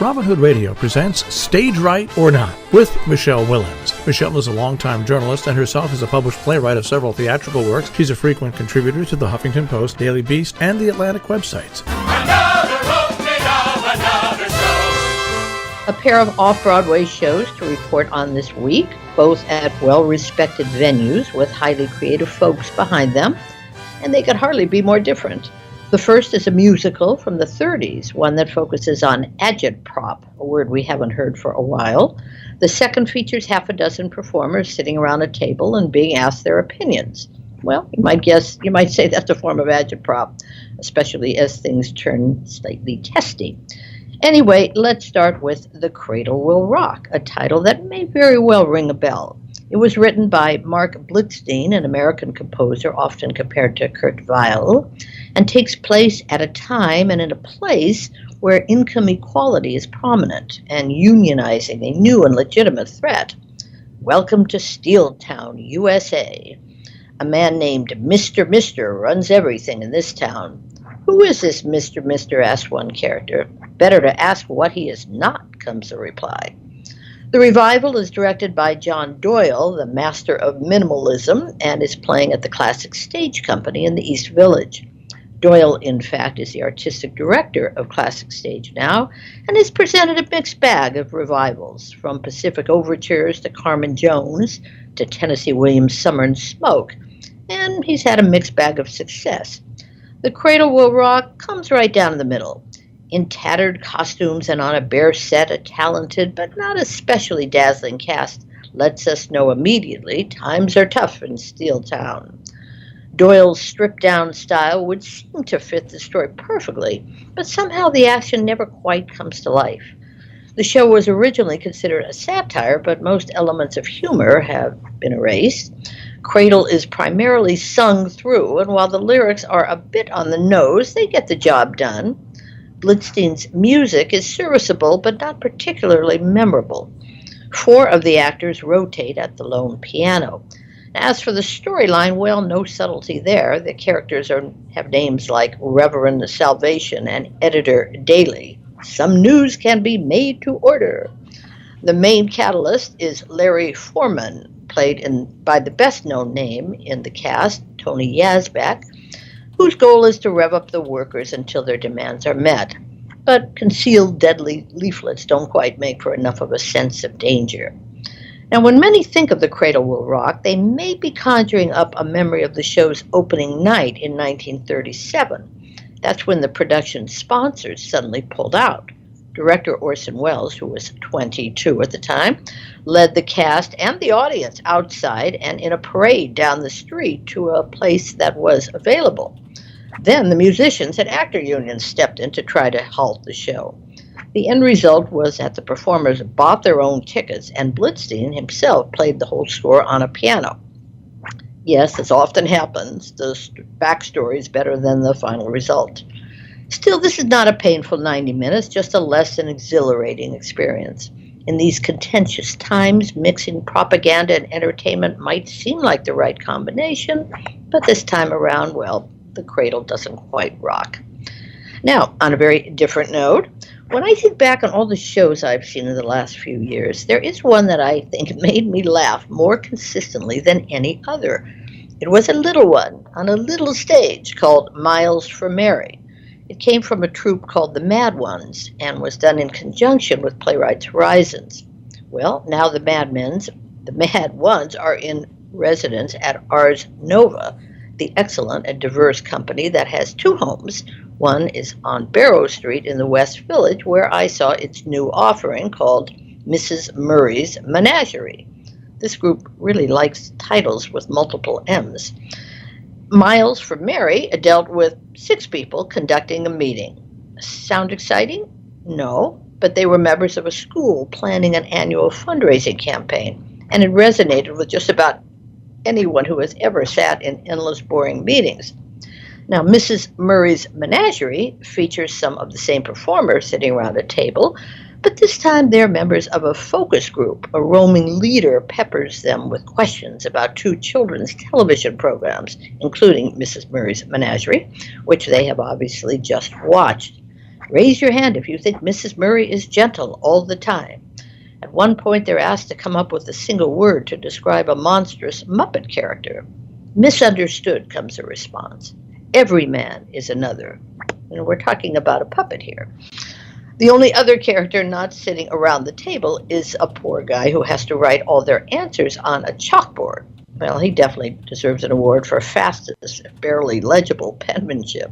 Robin Hood Radio presents Stage Right or Not with Michele Willens. Michele is a longtime journalist and herself is a published playwright of several theatrical works. She's a frequent contributor to the Huffington Post, Daily Beast, and the Atlantic websites. A pair of off-Broadway shows to report on this week, both at well-respected venues with highly creative folks behind them, and they could hardly be more different. The first is a musical from the 30s, one that focuses on agitprop, a word we haven't heard for a while. The second features half a dozen performers sitting around a table and being asked their opinions. Well, you might say that's a form of agitprop, especially as things turn slightly testy. Anyway, let's start with The Cradle Will Rock, a title that may very well ring a bell. It was written by Mark Blitzstein, an American composer often compared to Kurt Weill, and takes place at a time and in a place where income equality is prominent and unionizing a new and legitimate threat. Welcome to Steeltown, USA. A man named Mr. Mister runs everything in this town. Who is this Mr. Mister, asks one character. Better to ask what he is not, comes the reply. The revival is directed by John Doyle, the master of minimalism, and is playing at the Classic Stage Company in the East Village. Doyle, in fact, is the artistic director of Classic Stage now, and has presented a mixed bag of revivals, from Pacific Overtures to Carmen Jones to Tennessee Williams' Summer and Smoke, and he's had a mixed bag of success. The Cradle Will Rock comes right down the middle. In tattered costumes and on a bare set, a talented but not especially dazzling cast lets us know immediately times are tough in Steeltown. Doyle's stripped-down style would seem to fit the story perfectly, but somehow the action never quite comes to life. The show was originally considered a satire, but most elements of humor have been erased. Cradle is primarily sung through, and while the lyrics are a bit on the nose, they get the job done. Blitzstein's music is serviceable, but not particularly memorable. 4 of the actors rotate at the lone piano. As for the storyline, well, no subtlety there. The characters have names like Reverend Salvation and Editor Daily. Some news can be made to order. The main catalyst is Larry Foreman, played by the best-known name in the cast, Tony Yazbek, whose goal is to rev up the workers until their demands are met. But concealed deadly leaflets don't quite make for enough of a sense of danger. Now, when many think of The Cradle Will Rock, they may be conjuring up a memory of the show's opening night in 1937. That's when the production sponsors suddenly pulled out. Director Orson Welles, who was 22 at the time, led the cast and the audience outside and in a parade down the street to a place that was available. Then the musicians and actor unions stepped in to try to halt the show. The end result was that the performers bought their own tickets, and Blitzstein himself played the whole score on a piano. Yes, as often happens, the backstory is better than the final result. Still, this is not a painful 90 minutes, just a less than exhilarating experience. In these contentious times, mixing propaganda and entertainment might seem like the right combination, but this time around, well, The Cradle doesn't quite rock. Now, on a very different note, when I think back on all the shows I've seen in the last few years, there is one that I think made me laugh more consistently than any other. It was a little one on a little stage called Miles for Mary. It came from a troupe called the Mad Ones and was done in conjunction with Playwrights Horizons. Well, now the Mad Ones are in residence at Ars Nova, the excellent and diverse company that has 2 homes. One is on Barrow Street in the West Village, where I saw its new offering called Mrs. Murray's Menagerie. This group really likes titles with multiple M's. Miles for Mary dealt with 6 people conducting a meeting. Sound exciting? No, but they were members of a school planning an annual fundraising campaign, and it resonated with just about anyone who has ever sat in endless boring meetings. Now, Mrs. Murray's Menagerie features some of the same performers sitting around a table, but this time they're members of a focus group. A roaming leader peppers them with questions about 2 children's television programs, including Mrs. Murray's Menagerie, which they have obviously just watched. Raise your hand if you think Mrs. Murray is gentle all the time. At one point, they're asked to come up with a single word to describe a monstrous Muppet character. Misunderstood, comes the response. Every man is another. We're talking about a puppet here. The only other character not sitting around the table is a poor guy who has to write all their answers on a chalkboard. Well, he definitely deserves an award for fastest, barely legible penmanship.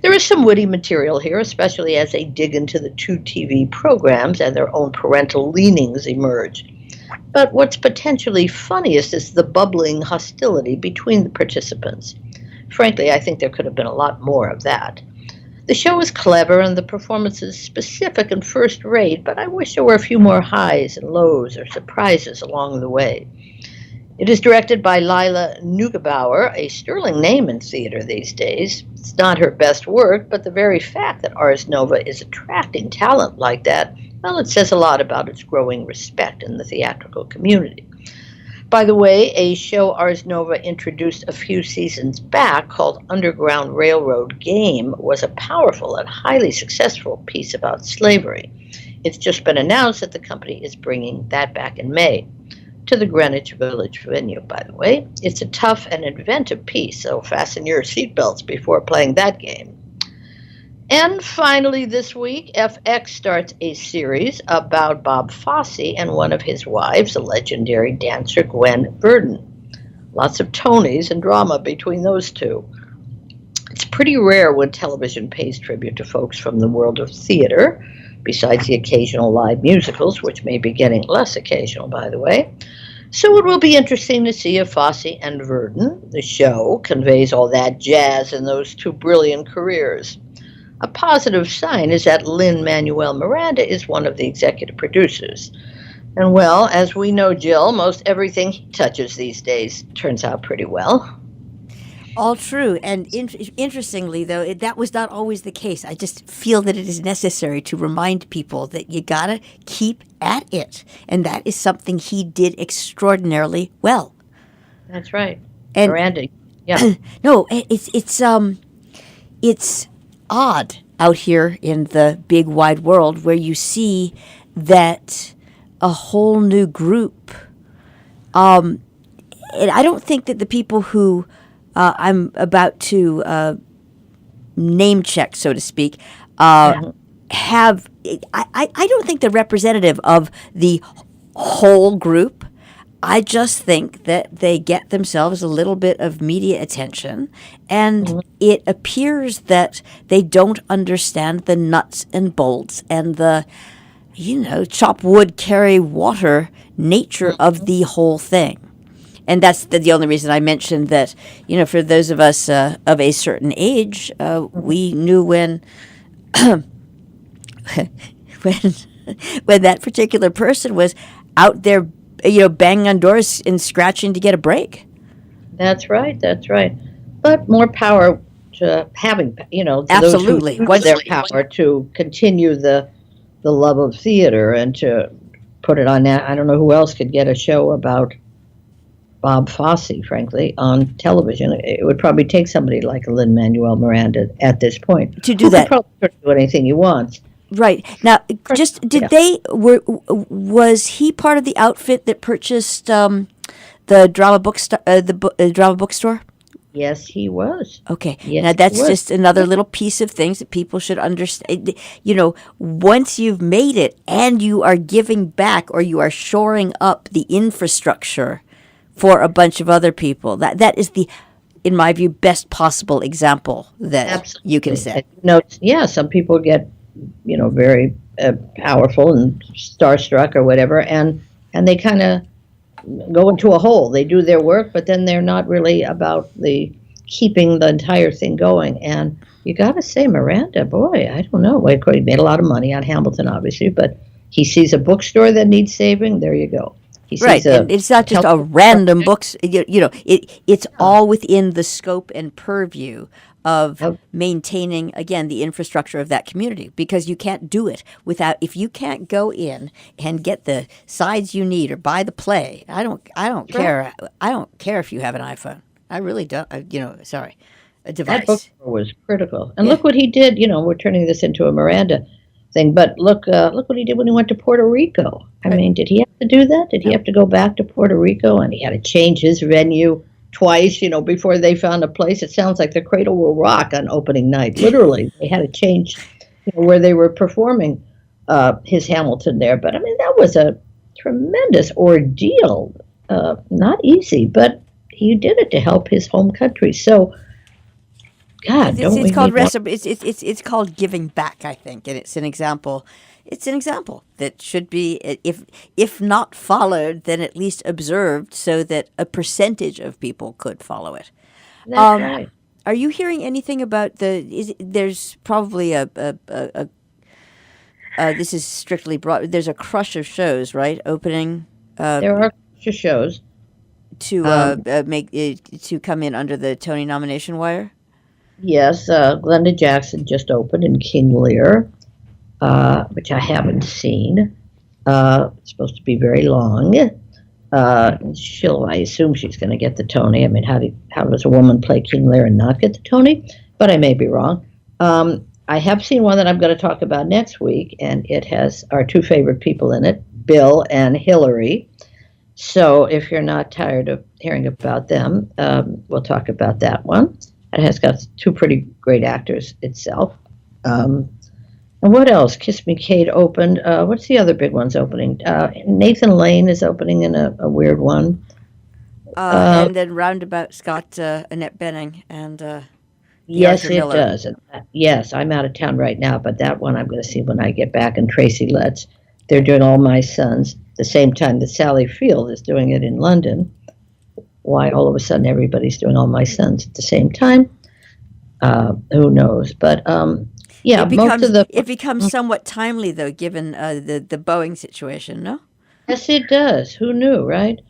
There is some witty material here, especially as they dig into the two TV programs and their own parental leanings emerge. But what's potentially funniest is the bubbling hostility between the participants. Frankly, I think there could have been a lot more of that. The show is clever and the performances specific and first-rate, but I wish there were a few more highs and lows or surprises along the way. It is directed by Lila Neugebauer, a sterling name in theater these days. It's not her best work, but the very fact that Ars Nova is attracting talent like that, well, it says a lot about its growing respect in the theatrical community. By the way, a show Ars Nova introduced a few seasons back called Underground Railroad Game was a powerful and highly successful piece about slavery. It's just been announced that the company is bringing that back in May to the Greenwich Village venue, by the way. It's a tough and inventive piece, so fasten your seatbelts before playing that game. And finally this week, FX starts a series about Bob Fosse and one of his wives, the legendary dancer Gwen Verdon. Lots of Tonys and drama between those two. It's pretty rare when television pays tribute to folks from the world of theater, besides the occasional live musicals, which may be getting less occasional, by the way. So it will be interesting to see if Fosse and Verdon, the show, conveys all that jazz in those two brilliant careers. A positive sign is that Lin-Manuel Miranda is one of the executive producers. And well, as we know, Jill, most everything he touches these days turns out pretty well. All true. And interestingly, though, that was not always the case. I just feel that it is necessary to remind people that you got to keep at it. And that is something he did extraordinarily well. That's right. And Miranda, yeah. No, it's odd out here in the big wide world where you see that a whole new group. And I don't think that the people who I'm about to name check, so to speak, have. I don't think they're representative of the whole group. I just think that they get themselves a little bit of media attention, and it appears that they don't understand the nuts and bolts and the, chop wood, carry water nature of the whole thing. And that's the only reason I mentioned that, for those of us of a certain age, we knew when when that particular person was out there, banging on doors and scratching to get a break. That's right. But more power to having, absolutely, what's their power to continue the love of theater and to put it on that. I don't know who else could get a show about Bob Fosse, frankly, on television. It would probably take somebody like Lin-Manuel Miranda at this point to do that. Probably do anything he wants. Right. Now, was he part of the outfit that purchased the drama bookstore? Yes, he was. Okay. Yes, now, that's just another little piece of things that people should understand. Once you've made it and you are giving back or you are shoring up the infrastructure for a bunch of other people, that is the, in my view, best possible example that absolutely you can set. Some people get very powerful and starstruck or whatever, and they kind of go into a hole. They do their work, but then they're not really about the keeping the entire thing going. And you got to say, Miranda, boy, I don't know. Well, he made a lot of money on Hamilton, obviously, but he sees a bookstore that needs saving. There you go. Right, and it's not just a random books. It's all within the scope and purview of maintaining, again, the infrastructure of that community, because you can't do it if you can't go in and get the sides you need or buy the play. I don't care. I don't care if you have an iPhone. I really don't. Sorry. a That device. bookstore was critical. And Yeah. look what he did. We're turning this into a Miranda thing, but look what he did when he went to Puerto Rico. I Right. mean, did he have to do that? Did he have to go back to Puerto Rico? And he had to change his venue twice, before they found a place. It sounds like the Cradle will rock on opening night. Literally, they had to change, where they were performing his Hamilton there. But I mean, that was a tremendous ordeal. Not easy, but he did it to help his home country. So, God, don't we It's called need more? it's called giving back, I think, and it's an example. It's an example that should be, if not followed, then at least observed, so that a percentage of people could follow it. That's right. Are you hearing anything about there's probably a this is strictly broad. There's a crush of shows, right? Opening There are shows. to to come in under the Tony nomination wire. Yes, Glenda Jackson just opened in King Lear, which I haven't seen. It's supposed to be very long. I assume she's going to get the Tony. I mean, how does a woman play King Lear and not get the Tony? But I may be wrong. I have seen one that I'm going to talk about next week, and it has our two favorite people in it, Bill and Hillary. So if you're not tired of hearing about them, we'll talk about that one. It has got two pretty great actors itself. And what else? Kiss Me Kate opened. What's the other big ones opening? Nathan Lane is opening in a weird one. And then Roundabout's got Annette Bening and Yes, Arthur it Miller. does. Yes, I'm out of town right now, but that one I'm going to see when I get back. And Tracy Letts. They're doing All My Sons the same time that Sally Field is doing it in London. Why all of a sudden everybody's doing All My Sons at the same time? Who knows? But yeah, It becomes somewhat timely, though, given the Boeing situation. No, yes, it does. Who knew, right?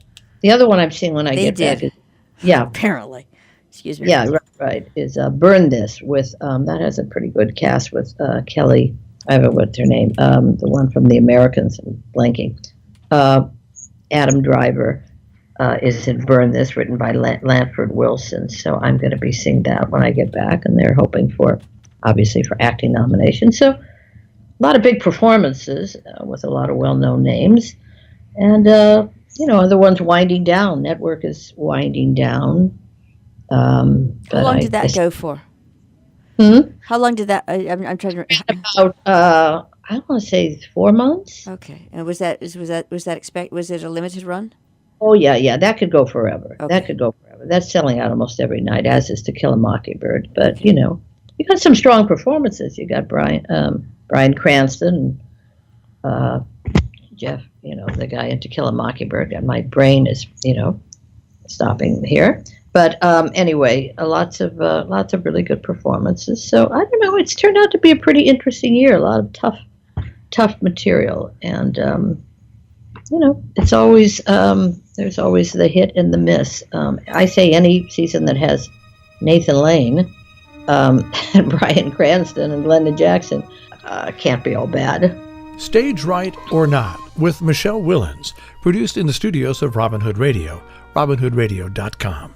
The other one I'm seeing when I They get back did. is yeah, apparently. Excuse me. yeah, right. Is Burn This with that has a pretty good cast with Kelly. I don't know what's her name. The one from The Americans. I'm blanking. Adam Driver is in Burn This, written by Lanford Wilson. So I'm going to be seeing that when I get back, and they're hoping for, obviously, for acting nominations. So a lot of big performances with a lot of well-known names, and other ones winding down. Network is winding down. How long did that go for? How long did that? I'm trying to. About I want to say 4 months. Okay, and was that was it a limited run? Oh yeah, that could go forever. Okay. That could go forever. That's selling out almost every night, as is To Kill a Mockingbird. But you got some strong performances. You got Bryan Cranston, Jeff, the guy in To Kill a Mockingbird. And my brain is stopping here. But anyway, lots of really good performances. So I don't know. It's turned out to be a pretty interesting year. A lot of tough material, and it's always there's always the hit and the miss. I say any season that has Nathan Lane, and Bryan Cranston and Glenda Jackson can't be all bad. Stage Right or Not with Michele Willens, produced in the studios of Robin Hood Radio, robinhoodradio.com.